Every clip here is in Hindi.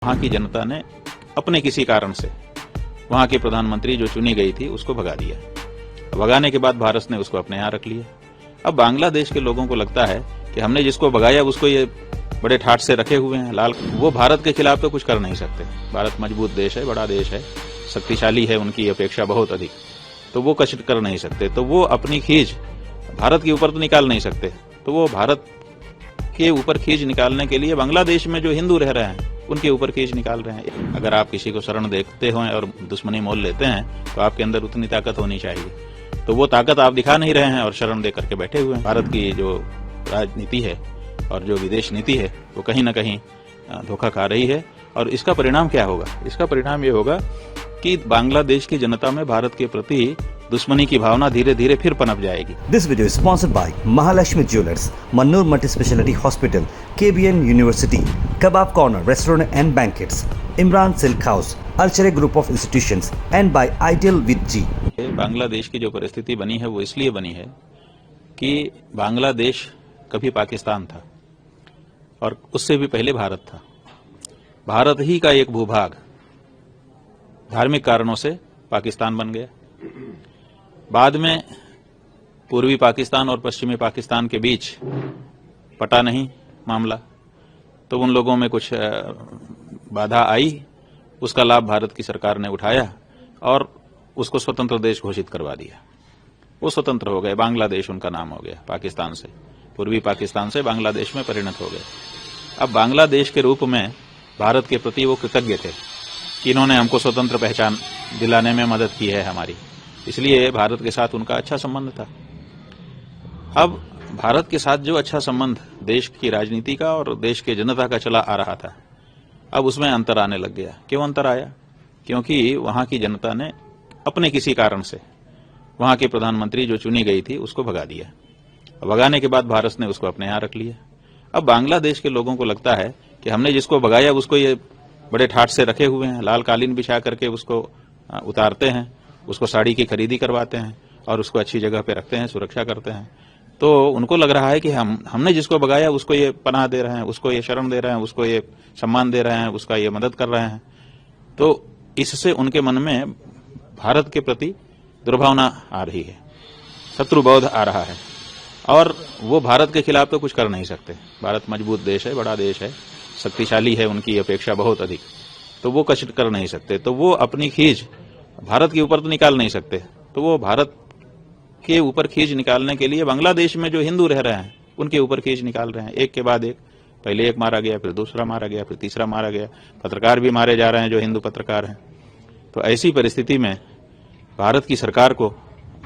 वहां की जनता ने अपने किसी कारण से वहां की प्रधानमंत्री जो चुनी गई थी उसको भगा दिया। भगाने के बाद भारत ने उसको अपने यहां रख लिया। अब बांग्लादेश के लोगों को लगता है कि हमने जिसको भगाया उसको ये बड़े ठाठ से रखे हुए हैं लाल। वो भारत के खिलाफ तो कुछ कर नहीं सकते। भारत मजबूत देश है, बड़ा देश है, शक्तिशाली है, उनकी अपेक्षा बहुत अधिक, तो वो कुछ कर नहीं सकते। तो वो अपनी खींच भारत के ऊपर तो निकाल नहीं सकते। तो वो भारत के ऊपर खींच निकालने के लिए बांग्लादेश में जो हिंदू रह रहे हैं उनके ऊपर खींच निकाल रहे हैं। अगर आप किसी को शरण देखते हो और दुश्मनी मोल लेते हैं तो आपके अंदर उतनी ताकत होनी चाहिए। तो वो ताकत आप दिखा नहीं रहे हैं और शरण दे करके बैठे हुए हैं। भारत की जो राजनीति है और जो विदेश नीति है वो कहीं न कहीं धोखा खा रही है। और इसका परिणाम क्या होगा? इसका परिणाम ये होगा कि बांग्लादेश की जनता में भारत के प्रति दुश्मनी की भावना धीरे धीरे फिर पनप जाएगी। This video is sponsored by Mahalakshmi Jewelers, Mannur Multi-Speciality Hospital, KBN University, Kebab Corner Restaurant and Banquets, Imran Silk House, Alchere Group of Institutions, and by Ideal with G. Bangladesh की जो परिस्थिति बनी है वो इसलिए बनी है कि बांग्लादेश कभी पाकिस्तान था और उससे भी पहले भारत था। भारत ही का एक भूभाग धार्मिक कारणों से पाकिस्तान बन गया। बाद में पूर्वी पाकिस्तान और पश्चिमी पाकिस्तान के बीच पटा नहीं मामला, तो उन लोगों में कुछ बाधा आई, उसका लाभ भारत की सरकार ने उठाया और उसको स्वतंत्र देश घोषित करवा दिया। वो स्वतंत्र हो गए, बांग्लादेश उनका नाम हो गया। पाकिस्तान से, पूर्वी पाकिस्तान से बांग्लादेश में परिणत हो गए। अब बांग्लादेश के रूप में भारत के प्रति वो कृतज्ञ थे कि इन्होंने हमको स्वतंत्र पहचान दिलाने में मदद की है हमारी, इसलिए भारत के साथ उनका अच्छा संबंध था। अब भारत के साथ जो अच्छा संबंध देश की राजनीति का और देश के जनता का चला आ रहा था, अब उसमें अंतर आने लग गया। क्यों अंतर आया? क्योंकि वहां की जनता ने अपने किसी कारण से वहां की प्रधानमंत्री जो चुनी गई थी उसको भगा दिया। भगाने के बाद भारत ने उसको अपने यहां रख लिया। अब बांग्लादेश के लोगों को लगता है कि हमने जिसको भगाया उसको ये बड़े ठाठ से रखे हुए हैं, लाल कालीन बिछा करके उसको उतारते हैं, उसको साड़ी की खरीदी करवाते हैं और उसको अच्छी जगह पे रखते हैं, सुरक्षा करते हैं। तो उनको लग रहा है कि हमने जिसको भगाया उसको ये पनाह दे रहे हैं, उसको ये शरण दे रहे हैं, उसको ये सम्मान दे रहे हैं, उसका ये मदद कर रहे हैं। तो इससे उनके मन में भारत के प्रति दुर्भावना आ रही है, शत्रुबोध आ रहा है और वो भारत के खिलाफ तो कुछ कर नहीं सकते। भारत मजबूत देश है, बड़ा देश है, शक्तिशाली है, उनकी अपेक्षा बहुत अधिक, तो वो कुछ कर नहीं सकते। तो वो अपनी खींच भारत के ऊपर तो निकाल नहीं सकते। तो वो भारत के ऊपर खींच निकालने के लिए बांग्लादेश में जो हिंदू रह रहे हैं उनके ऊपर खींच निकाल रहे हैं, एक के बाद एक। पहले एक मारा गया, फिर दूसरा मारा गया, फिर तीसरा मारा गया। पत्रकार भी मारे जा रहे हैं जो हिंदू पत्रकार हैं। तो ऐसी परिस्थिति में भारत की सरकार को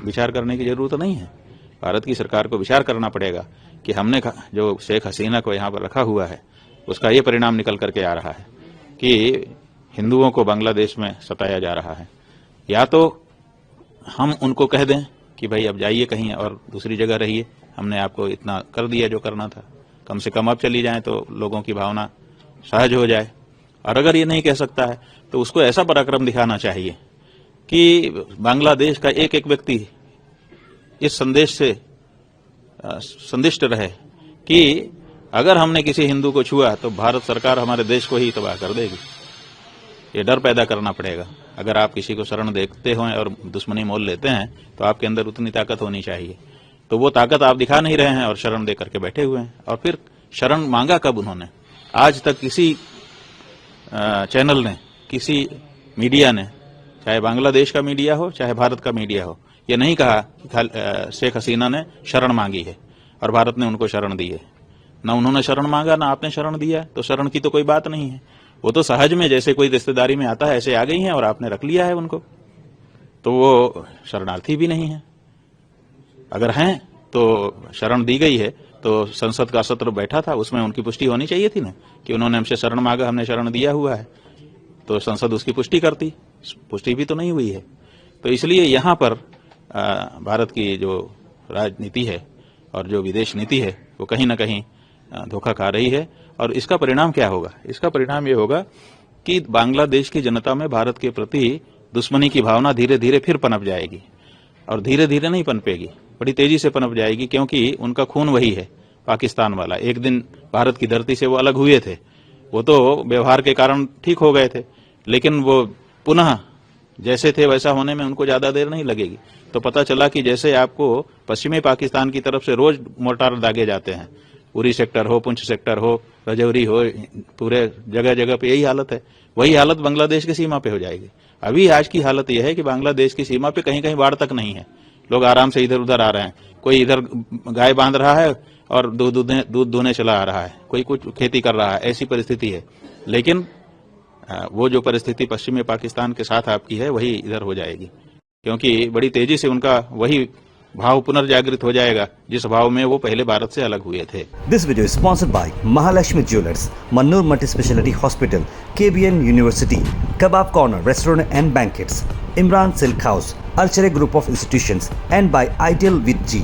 विचार करने की जरूरत नहीं है। भारत की सरकार को विचार करना पड़ेगा कि हमने जो शेख हसीना को यहाँ पर रखा हुआ है उसका ये परिणाम निकल करके आ रहा है कि हिंदुओं को बांग्लादेश में सताया जा रहा है। या तो हम उनको कह दें कि भाई अब जाइए कहीं और दूसरी जगह रहिए, हमने आपको इतना कर दिया जो करना था, कम से कम अब चली जाएं तो लोगों की भावना सहज हो जाए। और अगर ये नहीं कह सकता है तो उसको ऐसा पराक्रम दिखाना चाहिए कि बांग्लादेश का एक एक व्यक्ति इस संदेश से संदिष्ट रहे कि अगर हमने किसी हिंदू को छुआ तो भारत सरकार हमारे देश को ही तबाह कर देगी। ये डर पैदा करना पड़ेगा। अगर आप किसी को शरण देखते हो और दुश्मनी मोल लेते हैं तो आपके अंदर उतनी ताकत होनी चाहिए। तो वो ताकत आप दिखा नहीं रहे हैं और शरण दे करके बैठे हुए हैं। और फिर शरण मांगा कब उन्होंने? आज तक किसी चैनल ने, किसी मीडिया ने, चाहे बांग्लादेश का मीडिया हो चाहे भारत का मीडिया हो, ये नहीं कहा कि शेख हसीना ने शरण मांगी है और भारत ने उनको शरण दी है। ना उन्होंने शरण मांगा ना आपने शरण दिया, तो शरण की तो कोई बात नहीं है। वो तो सहज में जैसे कोई रिश्तेदारी में आता है ऐसे आ गई हैं और आपने रख लिया है उनको, तो वो शरणार्थी भी नहीं है। अगर हैं तो शरण दी गई है तो संसद का सत्र बैठा था, उसमें उनकी पुष्टि होनी चाहिए थी ना कि उन्होंने हमसे शरण मांगा, हमने शरण दिया हुआ है, तो संसद उसकी पुष्टि करती। पुष्टि भी तो नहीं हुई है। तो इसलिए यहाँ पर भारत की जो राजनीति है और जो विदेश नीति है वो कहीं न कहीं धोखा खा रही है। और इसका परिणाम क्या होगा? इसका परिणाम ये होगा कि बांग्लादेश की जनता में भारत के प्रति दुश्मनी की भावना धीरे धीरे फिर पनप जाएगी। और धीरे धीरे नहीं पनपेगी, बड़ी तेजी से पनप जाएगी, क्योंकि उनका खून वही है, पाकिस्तान वाला। एक दिन भारत की धरती से वो अलग हुए थे, वो तो व्यवहार के कारण ठीक हो गए थे, लेकिन वो पुनः जैसे थे वैसा होने में उनको ज्यादा देर नहीं लगेगी। तो पता चला कि जैसे आपको पश्चिमी पाकिस्तान की तरफ से रोज मोर्टार दागे जाते हैं, उरी सेक्टर हो, पुंछ सेक्टर हो, रजौरी हो, पूरे जगह जगह पे यही हालत है, वही हालत बांग्लादेश की सीमा पे हो जाएगी। अभी आज की हालत यह है कि बांग्लादेश की सीमा पे कहीं कहीं बाढ़ तक नहीं है, लोग आराम से इधर उधर आ रहे हैं, कोई इधर गाय बांध रहा है और दूध दूहने चला आ रहा है, कोई कुछ खेती कर रहा है, ऐसी परिस्थिति है। लेकिन वो जो परिस्थिति पश्चिमी पाकिस्तान के साथ आपकी है वही इधर हो जाएगी, क्योंकि बड़ी तेजी से उनका वही भाव पुनर्जागृत हो जाएगा जिस भाव में वो पहले भारत से अलग हुए थे। This video is sponsored by Mahalashmi Jewelers, Mannur Multi-Speciality Hospital, KBN University, Kebab Corner Restaurant and Banquets, Imran Silk House, Alchere Group of Institutions, and by Ideal with G.